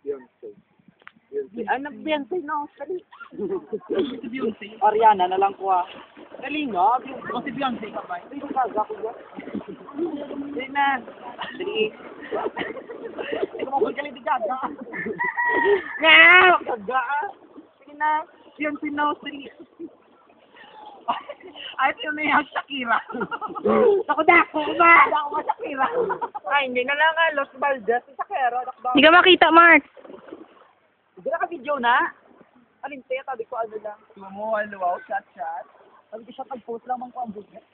Beyonce. Ano Beyonce no? Dali. Beyonce. Ariana na lang ko ah. Dali nga. Beyonce. Kasi Beyonce ka ba? Hindi ko kaga ko dyan. Dali na. Dali. Hindi ko makulit di gaga. Nga! Gaga ah. Sige na. Beyonce no. Dali. Ay, ito na yung Shakira. Dako ba? Dako ba Shakira? Ay, hindi na lang Los Valdez. Shakira. Hindi ka makita, Mark. Hindi na ka-video na. Alin tayo, tabi ko ano lang. Sumo, wow, chat. Sabi ko siya, pag-post lang man ko ang business.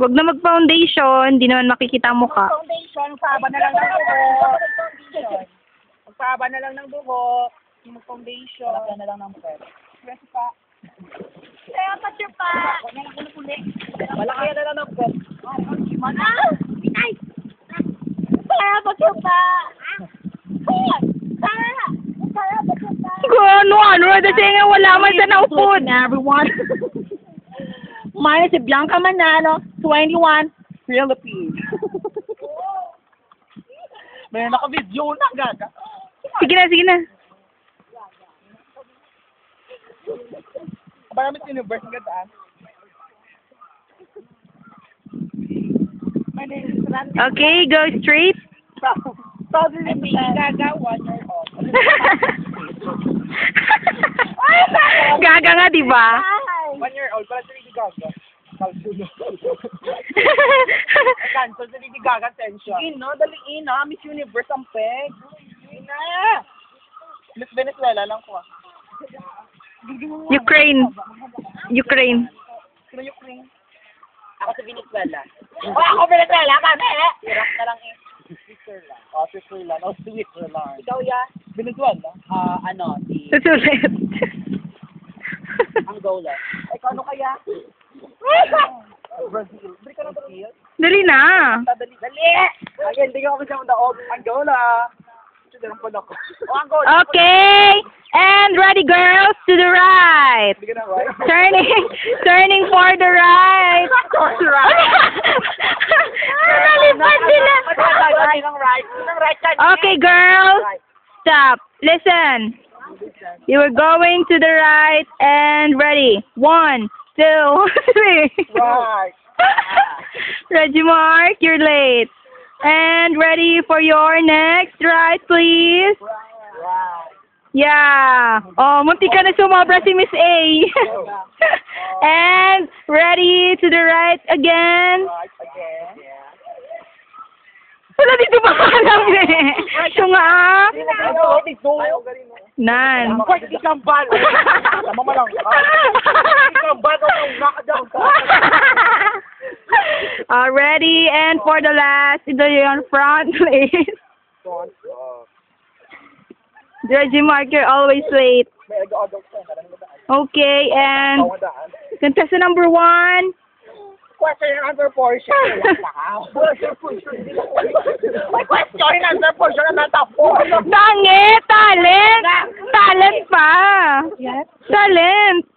Huwag na mag-foundation, hindi naman makikita ang mukha. Foundation, pahaba na lang ng buhok. Magpahaba na lang ng buhok. Mag-foundation. Malaki na lang ng buhok. Press pa. Kaya pa pa. Malaki na lang ng buhok. Ay! Kaya pa pa. Ano? Kasi nga wala man sa naupod. Everyone. Mine si Bianca Manalo, 21, Philippines. May naka-video na, gaga. Sige na. Maraming universe ng gataan. My name is Randy. Okay, go straight. Totally gaga, 1 year old. Gaga nga, di ba? 1 year old, pala si Lady Gaga. Cancel si Lady Gaga, tensya. Daliin na, Miss Universe ang peg. Ina! Miss Venezuela lang ko ah. Ukraine. Sino Ukraine? Ako sa Venezuela. Ako Venezuela kami! Iraq na lang eh. Switzerland. Switzerland. Switzerland. Ikaw ya? Venezuela? Si... Susulit. Angola. Ikaw ano kaya? Brazil. Dali ka na Brazil? Dali na. Dali! Ay, hindi ka kami siya daog. Angola. Ito pa ako. Angola. Okay. And ready, girls, to the right. Hindi ka na right? Turning for the right. Nalipad sila. Okay, girls, stop. Listen. You are going to the right and ready. 1, 2, 3. Right. Reggie Mark, you're late. And ready for your next right, please. Right. Yeah. Oh, munti ka na sumobra si Miss A. And ready to the right again. Right again. Yeah. Wala dito ba alam eh. Ito nga ah. Nan. Ikambal. Tama mo lang. Ikambal ko ng knockdown. Ready and for the last, ito yung front, please. Reggie Mark, you're always late. Okay, and contestant number 1. Question and answer portion. May question and answer portion na natapos. Talent! Talent pa! Yes? Talent!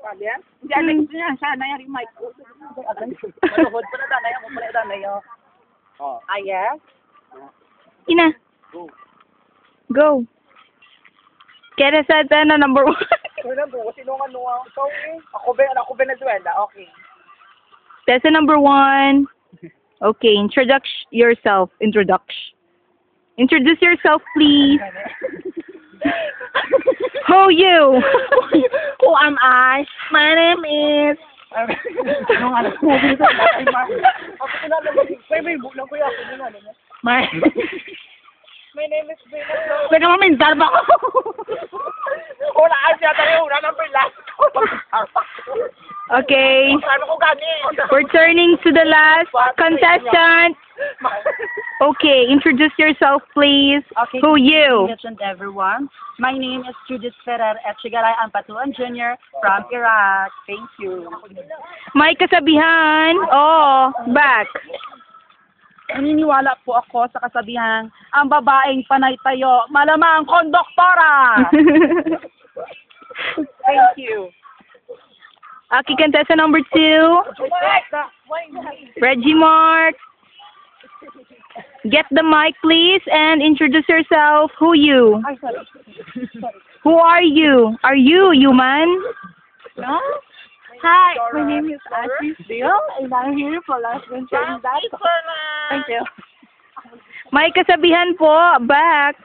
Kalian? Hindi, Alex niya. Siya na yung mic. Manood pa na danay. Ako pala danay. Yes? Ina. Go. Kaya sa na number 1. Sino nga nung ikaw eh? Ako Venezuela. Okay. That's number 1. Okay, introduce yourself, please. Who you? Who am I? My name is... My name is Venezuela. Pwede mo minsan ba ako? Wala siya tayo. Wala ng last. Okay. We're turning to the last contestant. Okay, introduce yourself, please. Okay. Who you? Congratulations, everyone. My name is Judith Ferrer Etchigaray Ampatuan Jr. from Iraq. Thank you. May kasabihan. Oh, back. Naniniwala po ako sa kasabihang ang babaeng panay tayo, malamang kondoktora. Thank you. Okay, contestant number 2. Reggie Mark. Get the mic, please, and introduce yourself. Who you? Ay, sorry. Who are you? Are you human? No? Hi, my name is Ashley Steele, and I'm here for last winter in that. Thank you. May kasabihan po. Back.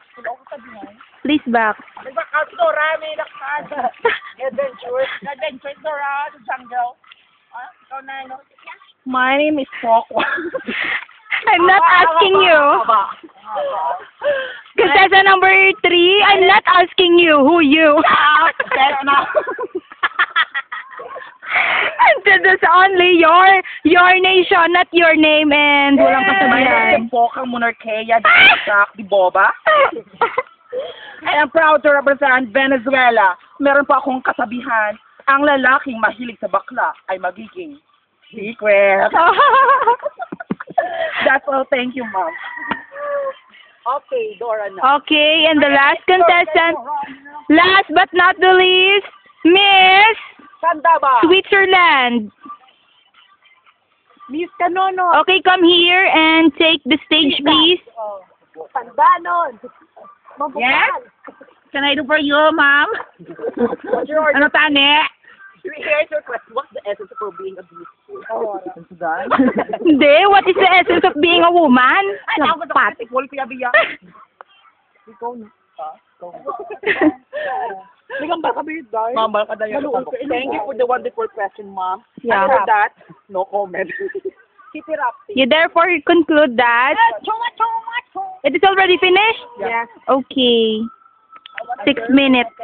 Please back. Nag-back Dora, may lakad. Adventures, Dora, the jungle. Ah, ikaw na, no? My name is Pokwa. I'm not asking you. Contestant number 3, I'm not asking you who you. Pero na. And this is only your nation, not your name, and walang My kasabihan. name is Pokang Monarchia di Boba. I am proud to represent Venezuela. Meron pa akong kasabihan, ang lalaking mahilig sa bakla ay magiging secret. That's all. Thank you, Mom. Okay, Dora na. Okay, and the last contestant, last but not the least, Miss Sanda ba? Switzerland. Miss Kanono, Okay, come here and take the stage, please. Pandanon. Yes? Can I do for you, Mom? What's your order? Ano tani? Here's your question. What's the essence of being a beautiful? Hindi, what is the essence of being a woman? Ay, ako sa pati. Wala piya-biya. Nagambal ka ba yun, Dar? Mambal ka dayo. Thank you for the wonderful question, Mom. Yeah. After that, no comment. Keep it up. You therefore conclude that it is already finished? Yes. Okay. 6 minutes.